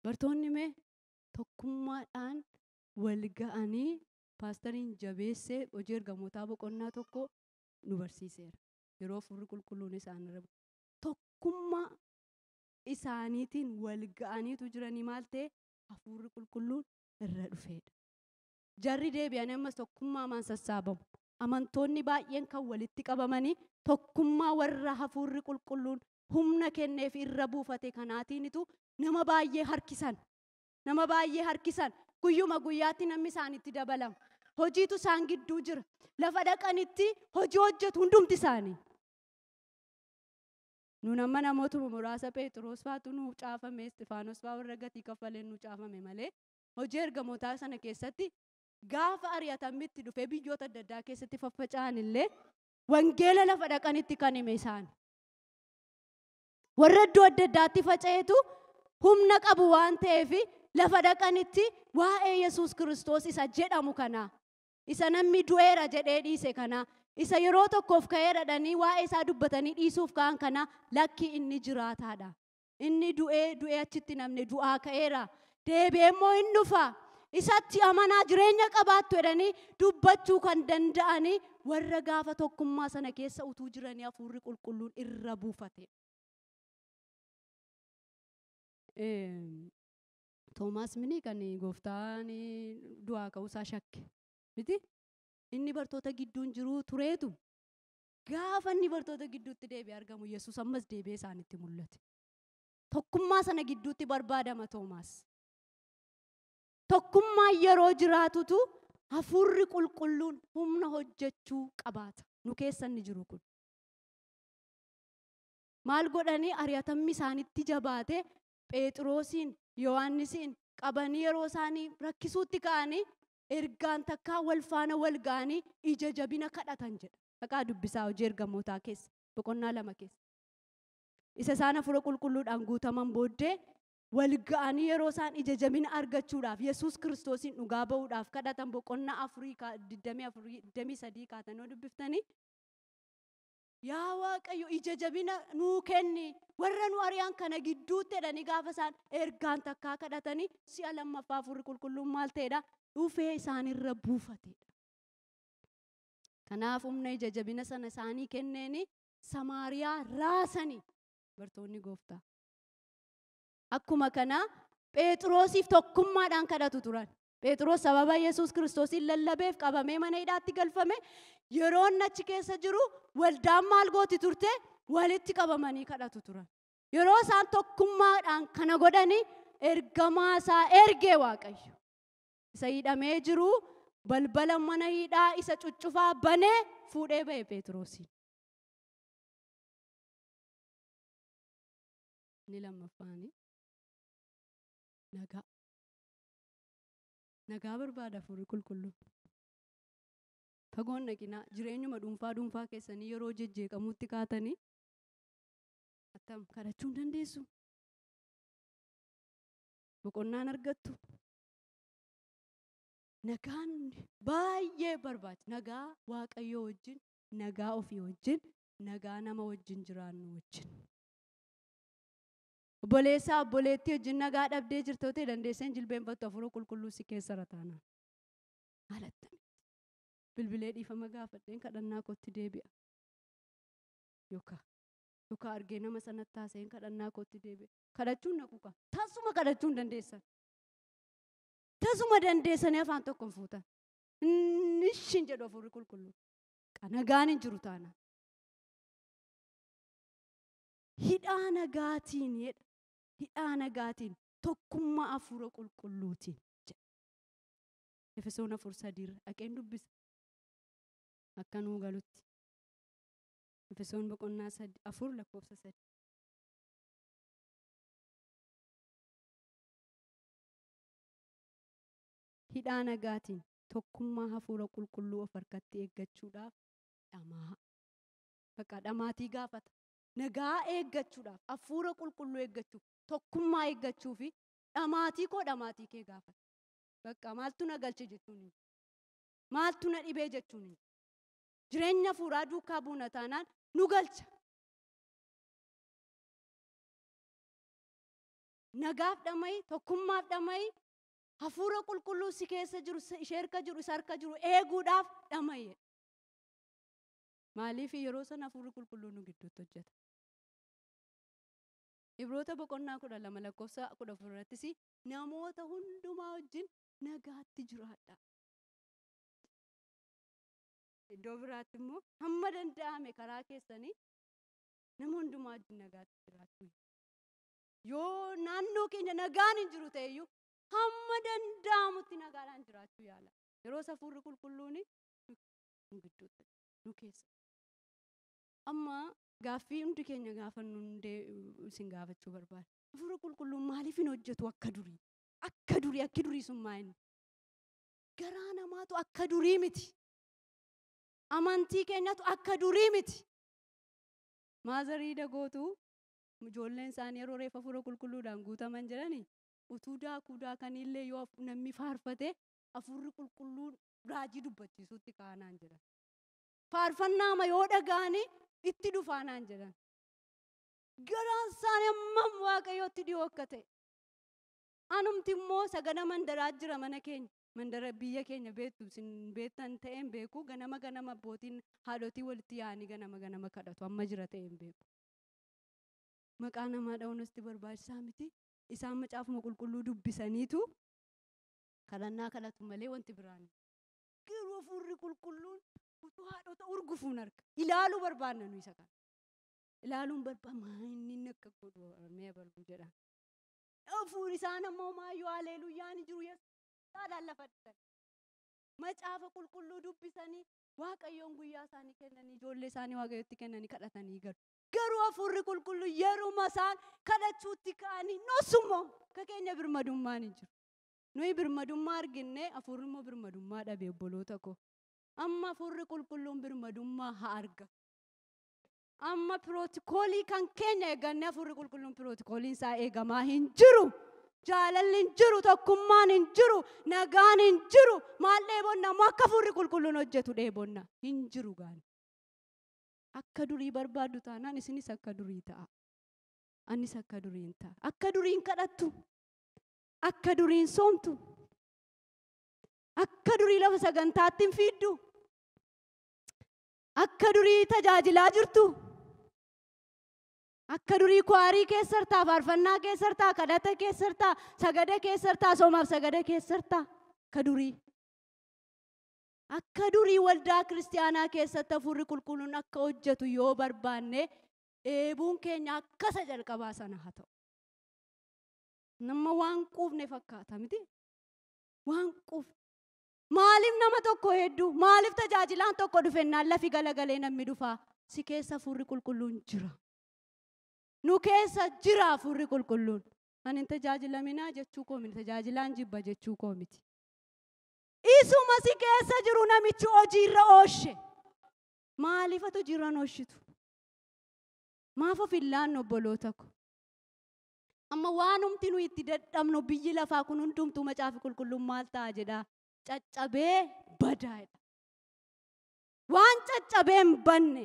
Bartoonni mee tokkummaadhaan wal ga'anii paastariin jabeessee hojii ergamootaa boqonnaa tokko nu barsiiseera. Yeroo hafuurri qulqulluun isaan irra tokkummaa isaaniitiin wal ga'aniitu jiranii maal ta'e hafuurri qulqulluun irra dhufeedha. Jarri deebi'anii ammas tokkummaamaan sassaabamu. amantoonni baay'een kan walitti qabamanii tokkummaa warra hafuurri qulqulluun humna kenneef irra buufate kanaatiinitu nama baay'ee harkisan. Nama baay'ee harkisan. Guyyuma guyyaatti namni isaanitti dabalama. Hojiitu isaan gidduu jira. Lafa dhaqanitti hojii hojjetu hundumti isaanii. Nuun amma namootuma muraasa Phexros faatu nu caafame, Isxifaanos faa warra gatii kaffaleen nu caafame malee hojii ergamootaa sana keessatti gaafa ari'atamitti dhufee biyyoota adda addaa keessatti faffaca'an illee wangeela lafa dhaqanitti kan hime isaan. Warra iddoo adda addaatti faca'eetu humna qabu waan ta'eef lafa dhaqanitti waa'ee Yesuus Kiristoos isa jedhamu kana, isa namni du'eera jedhee dhiise kana, isa yeroo tokkoof ka'eeradhanii waa'ee isaa dubbatanii dhiisuuf ka'an kana lakki inni jiraataadha. Inni du'ee achitti namni du'aa ka'eera. Deebi'ee immoo hin dhufa. Isatti amanaa jireenya qabaattu jedhanii dubbachuu kan danda'anii warra gaafa tokkummaa sana keessa utuu jiranii hafuurri qulqulluun irra buufate. Toomaas mini kan gooftaan du'aa ka'uusaa shakke miti. Inni bartoota gidduun jiru tureetu gaafa inni bartoota gidduutti deebi'ee argamu Yesuus ammas deebi'ee isaanitti mul'ate. Tokkummaa sana gidduutti barbaadama Toomaas. Tokkummaa yeroo jiraatutu hafuurri qulqulluun humna hojjechuu qabaata. Nu keessa inni jiru kun. Maal godhanii ari'atamni isaanitti jabaate Phexrosiin, Yohaannisiin qabanii yeroo isaanii rakkisuutti ka'anii ergaan takkaa wal faana wal ga'anii ija jabina kadhatan jedha. Dhaqaa dubbisaa hojii ergamootaa keessa boqonnaa 2 keessa. Isa isaan hafuura qulqulluudhaan guutaman booddee wal ga'anii yeroo isaan ija jabina argachuudhaaf Yesuus Kiristoosiin dhugaa ba'uudhaaf kadhatan boqonnaa 23 kaatanii dubbiftanii yaa Waaqayyo ija jabina nuu kenni warra nu ari'an kana gidduutti jedhanii gaafa isaan ergaan takkaa kadhatanii si'a lammaffaa hafuurri qulqulluun maal ta'edha dhufee isaanirra buufatedha. Kanaaf humna ija jabina sana isaanii kenneeni Samaariyaa raasanii bartoonni gooftaa. Akkuma kana Phexrosiif tokkummaadhaan kadhatu turan. Phexros sababa Yesuus Kiristoosiin lallabeef qabamee mana hidhaatti galfame yeroo inni achi keessa jiru waldaan maal gooti turte walitti qabamanii kadhatu turan. Yeroo isaan tokkummaadhaan kana godhanii ergamaa isaa ergee Waaqayyo. Isa hidhamee jiru balbala mana hidhaa isa cuccufaa banee fuudhee ba'e Phexrosiin. Ni lammaffaanii. Nagaa barbaada hafuurri qulqulluun. Fagoon dhaqinaa jireenyuma dhuunfaa keessanii yeroo jejjeeqamuutti kaatanii attam kadhachuu hin dandeessu. Boqonnaan argattu. Nagaan baay'ee barbaachisa. Nagaa Waaqayyoo wajjin, nagaa ofii wajjin, nagaa nama wajjin jiraannu wajjin. Obboleessaa obboleettii wajjin nagaa dhabdee jirtu ta'e dandeesseen jilbeenfattu hafuura qulqulluu si keessa rataanaan. Haalattami. Bilbilee dhiifama gaafadheen kadhannaa kootti deebi'a. Yookaan argee nama sanatti taaseen kadhannaa kootti deebi'a. Kadhachuun naqu qaba. Tasuma kadhachuu hin dandeessan. Tasuma dandeessanii afaan tokko hin fuutan. Nishin jedhu hafuurri qulqulluu. Nagaan hin jiru taana. Hidhaa nagaatiin jedha. Hidhaa nagaatiin tokkummaa hafuura qulqulluutiin jedha. Efesoon 4:3 dhaqeen dubbisa. Akka nuu galutti. Efesoon boqonnaa 4 lakkoofsa 3. Hidhaa nagaatiin tokkummaa hafuura qulqulluu of harkatti eeggachuudhaaf dhamaa. Bakka dhamaatii gaafata. Nagaa eeggachuudhaaf hafuura qulqulluu eeggachuuf tokkummaa eeggachuu fi dhamaatii kee gaafata. Bakka maaltu na galche jechuun maaltu na dhibee jechuun jireenya hafuuraa duukaa buuna taanaan nu galcha. Nagaaf dhamayi, tokkummaaf dhamayi, hafuura qulqulluu si keessa jiru, ishee harka jiru, isa harka jiru eeguudhaaf dhamayi. Maaliif yeroo sana hafuurri qulqulluu nu gidduutti hojjeta? Ibroota boqonnaa 12 lakkoofsa 14 irrattis namoota hundumaa wajjin nagaatti jiraadha. Iddoo biraatti immoo hamma danda'ame karaa keessanii nama hundumaa wajjin nagaatti jiraachuu. Yoo naannoo keenya nagaan hin jiru ta'e iyyuu hamma danda'amutti nagaadhaan jiraachuu yaala. Yeroo hafuurri qulqulluun nu gidduutti nu keessa. Amma gaaffii hundi keenya gaafannu isin gaafachuu barbaada. Hafuurri qulqulluun maaliif hin hojjetu akka durii? Akka durii sun maali? Garaa namaatu akka durii miti. Amantii keenyatu akka durii miti. Maazarii Dagootu ijoolleen isaanii yeroo reeffa hafuura qulqulluudhaan guutaman jedhanii utuu daakuu daakanillee yoo namni faarfate hafuurri qulqulluun raajii dubbachiisuutti kaanaan jedhan. Faarfannaama yoo dhaga'anii itti dhufaanaan jedhan. Garaan isaanii hammam Waaqayyootti dhiyoo akka ta'e. Anumti immoo sagada mandaraa jira mana keenya. Mandara biyya keenya beektu isin beektan ta'een beeku ganama abbootiin haadhotii walitti yaa'anii ganama kadhatu amma jira ta'een beeku. Maqaa namaa dha'uunis barbaachisaa miti. Isaan macaafuma qulqulluu dubbisaniitu kadhannaa kadhatu malee wanti biraan. Garuu hafuurri qulqulluun utuu haadhota urgufuun arga. Ilaaluu barbaanna nu isa kana. Ilaaluun barbaanna inni akka godhu mee barbu jedha. Hafuurri isaan ammoo maayyoo haleeluyyaan jiru yesuudhaan lafa dhisan. Macaafa qulqulluu dubbisanii Waaqayyoon guyyaa isaanii kennanii ijoollee isaanii Waaqayyootti kennanii kadhatanii galu. Garuu hafuurri qulqulluu yeruma isaan kadhachuutti ka'anii nosummoo akka keenya birmadummaan hin jiru. Nuyi birmadummaa arginne hafuurri immoo birmadummaa dhabe obboloota koo. Amma hafuurri qulqulluun birmadummaa haa arga. Amma pirootokoolii kan keenya eeganne hafuurri qulqulluun pirootokooliin isaa eegamaa hin jiru. Jaalalli hin jiru, tokkummaan hin jiru, nagaan hin jiru. Maal dheebonna ammoo akka hafuurri qulqulluun hojjetu dheebonna hin jiru gaani. Akka durii barbaaddu taanaan isinis akka durii ta'a. Anis akka duriin ta'a. Akka duriin kadhattu. Akka duriin soomtu. Akka durii lafa sagantaatti hin fiiddu. Akka durii tajaajilaa jirtu. Akka durii kwaarii keessartaa, faarfannaa keessartaa, kadhata keessartaa, sagada keessartaa, soomaaf sagada keessartaa. Akka durii. Akka durii waldaa kiristaanaa keessatti hafuurri qulqulluun akka hojjetu yoo barbaanne eebuun keenya akkasa jalqabaa sana haa ta'u. Nama waan quufne fakkaata miti. Waan quufne. Maaliif nama tokko hedduu? Maaliif tajaajilaan tokko dhufennaan lafi galagalee namni dhufaa? Si keessa hafuurri qulqulluun jira. Nu keessa jira hafuurri qulqulluun. Ani hin tajaajilaminaa jechuu koo miti. Tajaajilaan jibba jechuu koo miti. Isuma si keessa jiru namichi hojiirra ooshe. Maaliif atu hojiirra ooshitu? Maaf of illaan obboloota ko? Amma waanumti nu itti dadhabnu biyyi lafaa kun hundumtuu macaafi qulqulluun maal ta'a jedhaa? Caccabee badaadha. Waan caccabee hin banne,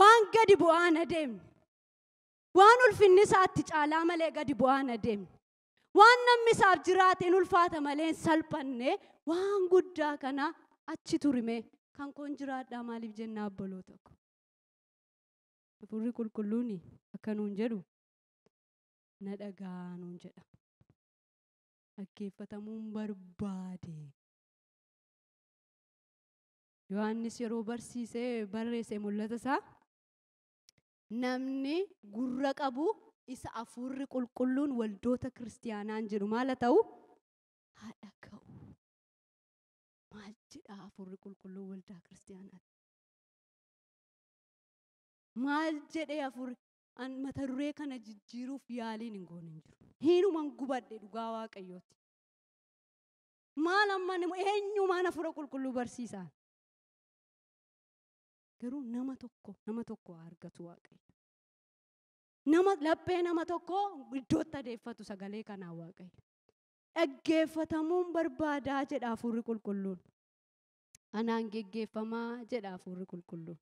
waan gadi bu'aan adeemne, waan ulfinni isaatti caalaa malee gadi bu'aan adeemne, waan namni isaaf jiraate hin ulfaata malee hin salphanne, waan guddaa kana achi turime kan koon jiraadhaa maaliif jennaa obboloota ko? Hafuurri qulqulluun akka nuun jedhu na dhagaa nuun jedha. Dhaggeeffatamuun barbaade. Yohaannis yeroo barsiisee barreesse mul'ata isaa namni gurra qabu isa hafuurri qulqulluun waldoota kiristaanaan jedhu maal haa ta'u? Haa dhaga'u. Maal jedha hafuurri qulqulluun waldaa kiristaanaatti? Maal jedhee hafuurri mata duree kana jijjiiruuf yaaliin hin goone hin jiru. Hiinumaan gubadhe dhugaa Waaqayyooti. Maal amma eenyumaan hafuura qulqulluu barsiisaa? Garuu nama tokko argatu Waaqayyo. Laphee nama tokko iddootti adeeffatu sagalee kanaa Waaqayyo. Dhaggeeffatamuun barbaadaa jedha hafuurri qulqulluun. Anaan geggeeffamaa jedha hafuurri qulqulluun.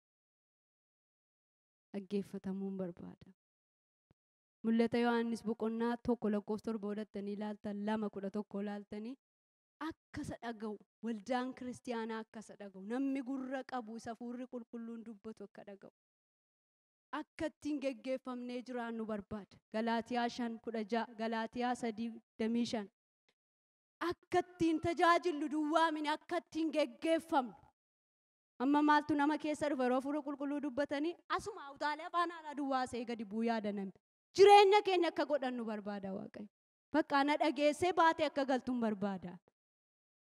Dhaggeeffatamuun barbaada. Mul'ata Yohaannis boqonnaa 1:7 ilaaltan 2:11 ilaaltanii akkasa dhaga'u waldaan kiristaanaa akkasa dhaga'u namni gurra qabu isa hafuurri qulqulluun dubbatu akka dhaga'u akka ittiin geggeeffamnee jiraannu barbaada. Galaatiyaa 5:16 Galaatiyaa 3:25 akka ittiin tajaajillu duwwaa miti akka ittiin geggeeffamnu Amma maaltu nama keessa dhufa yeroo hafuura qulqulluu dubbatanii asuma utaalee afaan haaraa duwwaa see gadi bu'uu yaadaname. Jireenya keenya akka godhannu barbaada Waaqayyo. Bakka na dhageessee baatee akka galtuun barbaada.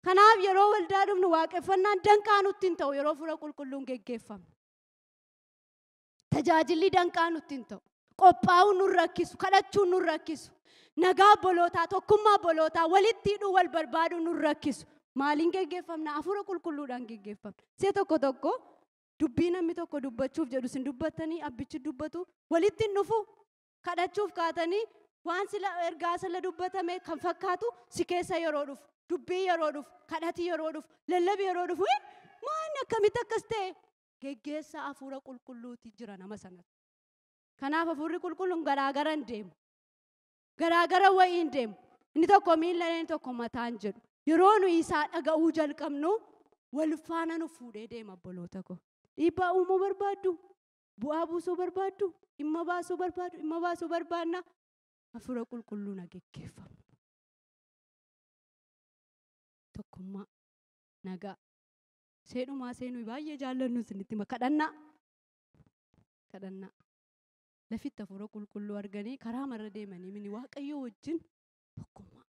Kanaaf yeroo waldaa dhufnu waaqeffannaan danqaa nutti hin ta'u yeroo hafuura qulqulluun geggeeffamu. Tajaajilli danqaa nutti hin ta'u. Qophaa'uun nun rakkisu, kadhachuun nun rakkisu. Nagaa bolootaa, tokkummaa bolootaa, walitti hidhuu wal barbaaduu nun rakkisu. Maaliin geggeeffamna? Hafuura qulqulluudhaan geggeeffamna. See tokko tokko dubbii namni tokko dubbachuuf jedhu sin dubbatanii abbichi dubbatu walitti hin dhufu. Kadhachuuf kaatanii waan sila ergaa sila dubbatame kan fakkaatu si keessa yeroo dhufu, dubbii yeroo dhufu, kadhati yeroo dhufu, lallabi yeroo dhufu maanni akkamitti akkas ta'e? Geggeessaa hafuura qulqulluuti jira nama sanatti. Kanaaf hafuurri qulqulluun garaagara hin deemu. Garaagara wayii hin deemu. Inni tokko miila, inni tokko mataan jedhu. Yeroo nuyi isaa dhaga'uu jalqabnu wal faana nu fuudhee deema obboloota koo. Dhiibbaa uumuu barbaaddu, bu'aa buusuu barbaaddu, dhimma baasuu barbaaddu, dhimma baasuu barbaadna. Hafuura qulqulluun geggeeffamu. Tokkummaa, nagaa. Seedhumaa seenuu baay'ee jaallannu isinitti kadhannaa. Kadhannaa. Lafitti hafuura qulqulluu arganii karaa marra deemanii mini Waaqayyo wajjin tokkummaa.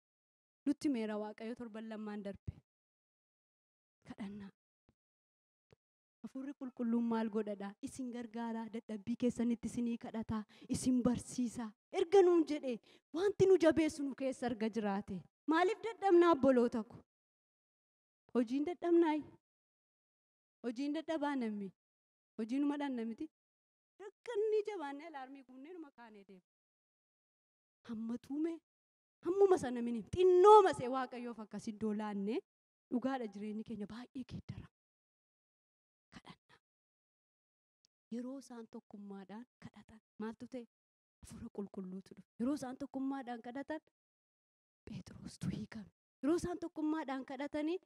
Nutti meera Waaqayyo torban lamaan darbe. Kadhannaa. Hafuurri qulqulluun maal godhadha? Isin gargaaraa, dadhabbii keessanitti isinii kadhataa, isin barsiisaa. Erga nuun jedhee wanti nu jabeessu nu keessa arga jiraate. Maaliif dadhabnaa obboloota ko? Hojiin dadhabnaayi. Hojiin dadhabaa namni. Hojiin madhaan namiti. Rakkanni jabaannee alarmii kunneen makaanee deema. Hamma tuume hammuma sana mini xinnooma see Waaqayyoof akkas iddoo laannee dhugaadha jireenyi keenya baay'ee geeddara. Kadhannaa. Yeroo isaan tokkummaadhaan kadhatan maaltu ta'e? Hafuura qulqulluutu dhufe. Yeroo isaan tokkummaadhaan kadhatan Phexrostu hiikame. Yeroo isaan tokkummaadhaan kadhatanii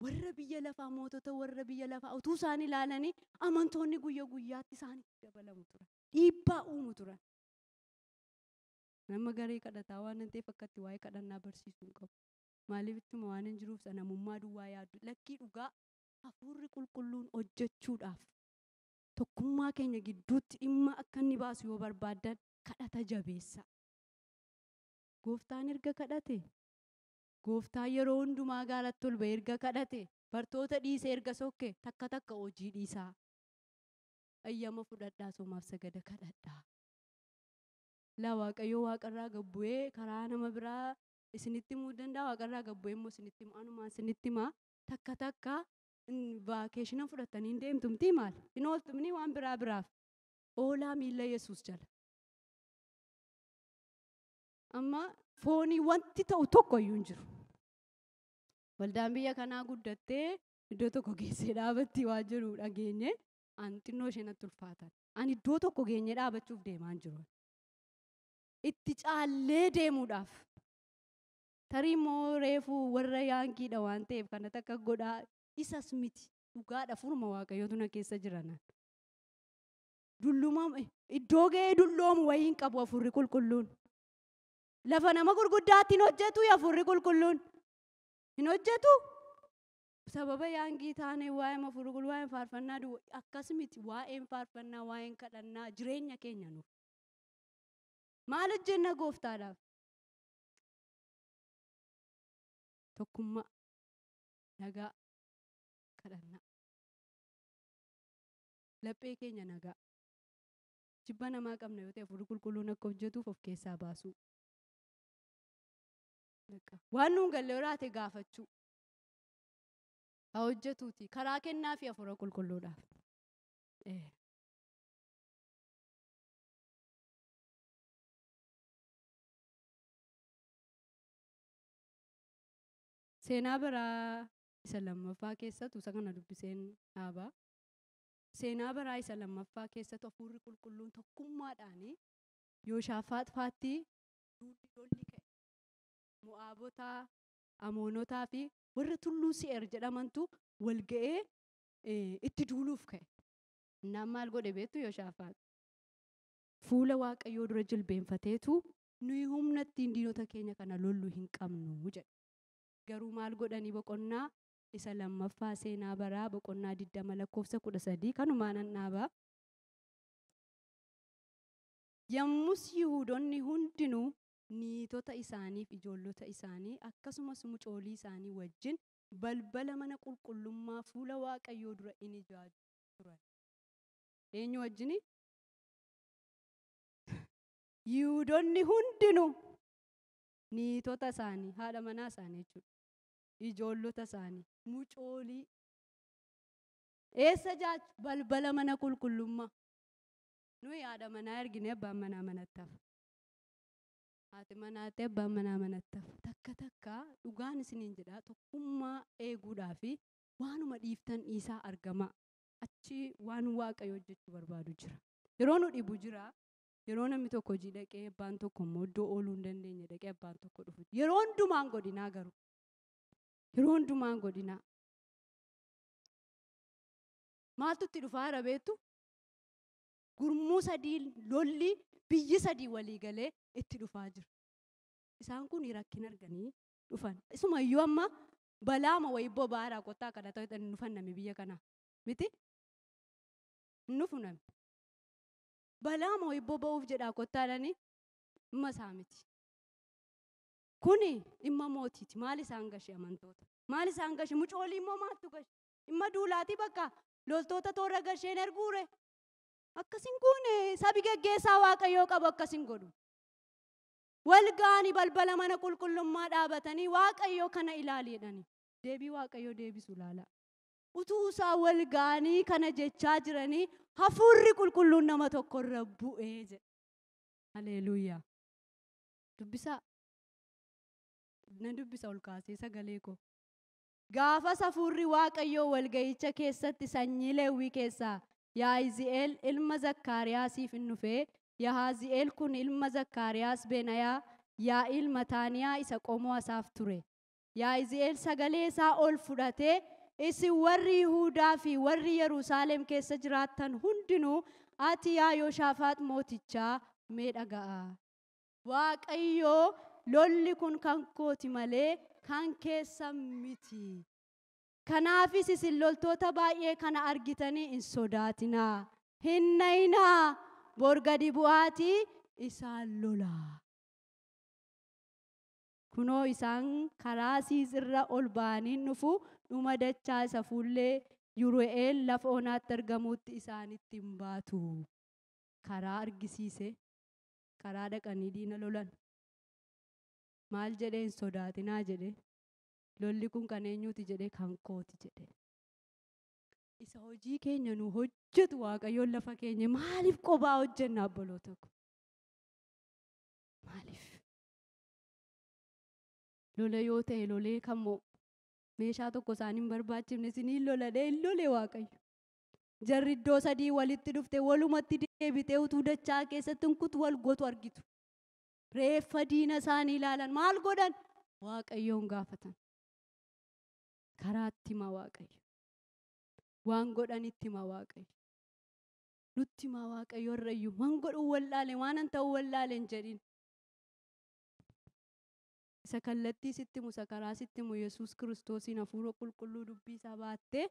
warra biyya lafaa mootota warra biyya lafaa utuu isaan ilaalanii amantoonni guyyaa guyyaatti isaanitti dabalamu turan. Dhiibbaa uumu turan. Nama garee kadhataa waan ta'eef akkatti waa'ee kadhannaa barsiisuu hin qabu. Maaliif ittuma waan hin jiruuf namummaa duwwaa yaaddu. Lakkii dhugaa hafuurri qulqulluun hojjechuudhaaf tokkummaa keenya gidduutti dhimma akka inni baasu yoo barbaaddan kadhata jabeessa. Gooftaan erga kadhate. Gooftaan yeroo hundumaa gaaratti ol ba'e erga kadhate. Bartoota dhiisee erga sokke takka takka hojii dhiisaa. Ayyama fudhadhaa soomaaf sagada kadhadhaa. La Waaqayyo waaqarraa gabbu'ee karaa nama biraa isinitti himuu danda'a. Waaqarraa gabbu'ee immoo isinitti himu anumaan isinitti himaa. Takka takka vaakeeshina fudhatanii deemtumtii maal? Hin ooltumni waan biraa biraaf. Oolaa miila Yesuus jala. Amma foonii wanti ta'u tokko iyyuu hin jiru. Waldaan biyya kanaa guddattee iddoo tokko geessee dhaabatti waan jiru dhageenye an xinnoo ishee natti ulfaatan. Ani iddoo tokko geenyee dhaabachuuf deemaa jiru. Itti caallee deemuudhaaf. Tarii immoo reefuu warra yaankiidha waan ta'eef kana takka godhaa isas miti dhugaadha furma Waaqayyootu na keessa jiran. Dulluma iddoo ga'ee dulloomu wayii hin qabu hafuurri qulqulluun. Lafa nama gurguddaatti hin hojjetu hafuurri qulqulluun. Hin hojjetu. Sababa yaankii taane waa'ee hafuurri qulqulluu waa'ee faarfannaa akkas miti waa'een faarfannaa waa'een kadhannaa jireenya keenya nuuf. Maal hojjenna gooftaadhaaf? Tokkummaa, nagaa, kadhannaa. Laphee keenya nagaa. Jibba namaa qabna yoo ta'e hafuurri qulqulluun akka hojjetuuf of keessaa baasuu. Waan nuun galle horaate gaafachuu. Haa hojjetuuti karaa kennaa fi hafuura qulqulluudhaaf. Seenaa biraa isa lammaffaa keessattu isa kana dubbiseen dhaabaa. Seenaa biraa isa lammaffaa keessattu hafuurri qulqulluun tokkummaadhaan Yooshaafaax faatti lolli ka'e. Mo'aabotaa, Amoonotaa fi warra tulluu Se'eer jedhamantu wal ga'ee itti duuluuf ka'e. Innaan maal godhe beektu Yooshaafaax? Fuula Waaqayyoo dura jilbeenfateetu nuyi humna ittiin diinota keenya kana lollu hin qabnu jedhe. Garuu maal godhanii boqonnaa isa lammaffaa seenaa baraa boqonnaa 20 lakkoofsa 13 kanumaanan dhaabaa. Yommus Yihuudoonni hundinuu niitota isaaniif ijoollota isaanii akkasumas mucoolii isaanii wajjin balbala mana qulqullummaa fuula Waaqayyoo dura in ijaaju turan. Eenyu wajjini? Yihuudoonni hundinuu niitota isaanii, haadha manaa isaanii jechuudha, ijoollota isaanii, mucoolii eessa jaaju? Balbala mana qulqullummaa. Nuyi haadha manaa ergine abbaan manaa manattaaf. Haati manaatti abbaan manaa manattaaf. Takka takka dhugaan isiniin jedhaa tokkummaa eeguudhaa fi waanuma dhiiftan dhiisaa argama. Achi waan Waaqayyo hojjechuu barbaadu jira. Yeroo nu dhibu jira. Yeroo namni tokko hojii dhaqee abbaan tokko immoo iddoo ooluu hin dandeenye dhaqee abbaan tokko dhufu. Yeroo hundumaan godhinaa garuu. Yeroo hundumaan godhinaa. Maaltu itti dhufaa jira beektu? Gurmuu sadii lolli biyyi sadii walii galee itti dhufaa jira. Isaan kun rakkina arganii dhufan. Isumayyuu amma balaama wayibboo baaraa qottaa kana ta'u hin dhufan namni biyya kanaa. Miti? Hin dhufu namni. Balaama wayibboo ba'uuf jedhaa qottaadhani dhimma isaa miti. Kuni dhimma mootiiti. Maal isaan gashee amantoota? Maal isaan gashee? Mucoolii immoo maaltu gashee? Dhimma duulaatii bakka loltoota toora gasheen erguure. Akkasin kun sabi geggeessaa Waaqayyoo qabu akkasin godhu. Walgaanii balbala mana qulqullummaa dhaabatanii Waaqayyoo kana ilaaliidhani. Deebii Waaqayyoo deebisu ilaala. Utuu isaa walgaanii kana jechaa jiranii hafuurri qulqulluun nama tokkorra bu'ee jedha. Haleluuyaa. Dubbisaa. Na dubbisa ol kaasee sagalee koo. Gaafas hafuurri Waaqayyoo walgayicha keessatti sanyii Leewwii keessaa Yaa'izi'eel ilma Zakkaariyaasiif hin dhufee, Yahaazi'eel kun ilma Zakkaariyaas Benayaa, Yaa'il Mataaniyaa isa qomoo isaaf ture. Yaa'izi'eel sagalee isaa ol fudhatee, isin warri Yihuudaa fi warri Yerusaalem keessa jiraattan hundinuu ati yaa Yooshaafaax mootichaa mee dhaga'aa. Waaqayyoo lolli kun kan kooti malee kan keessa miti. Kanaafis isin loltoota baay'ee kana argitanii hin sodaatinaa. Hin nayinaa. Bor gadi bu'aatii isaan lolaa. Kunoo isaan karaa Siisirra ol ba'anii dhufu dhuma dachaa isa fuullee Yiru'eel lafa onaatti argamutti isaanitti hin baatu. Karaa argisiise. Karaa dhaqanii diina lolan. Maal jedhee hin sodaatinaa jedhe. Lolli kun kan eenyuuti jedhee kan kooti jedhe. Isa hojii keenya nu hojjetu Waaqayyoon lafa keenya maaliif qobaa hojjenna obboloota ko? Maaliif? Lola yoo ta'e lolee kammoo meeshaa tokko isaan hin barbaachifne isiniin loladhee hin lolee Waaqayyo. Jarri iddoo sadii walitti dhufte walumatti deebitee utuu dachaa keessatti hunkutu wal gotu argitu. Reeffa diina isaanii ilaalan maal godhan? Waaqayyoon gaafatan. Karaatti hima Waaqayyo. Waan godhanitti hima Waaqayyo. Nutti hima Waaqayyo irrayyuu waan godhu wallaale waan an ta'u wallaale hin jedhin. Isa kallattii sitti himu isa karaa sitti himu Yesuus Kiristoosiin hafuura qulqulluu dubbii isaa baattee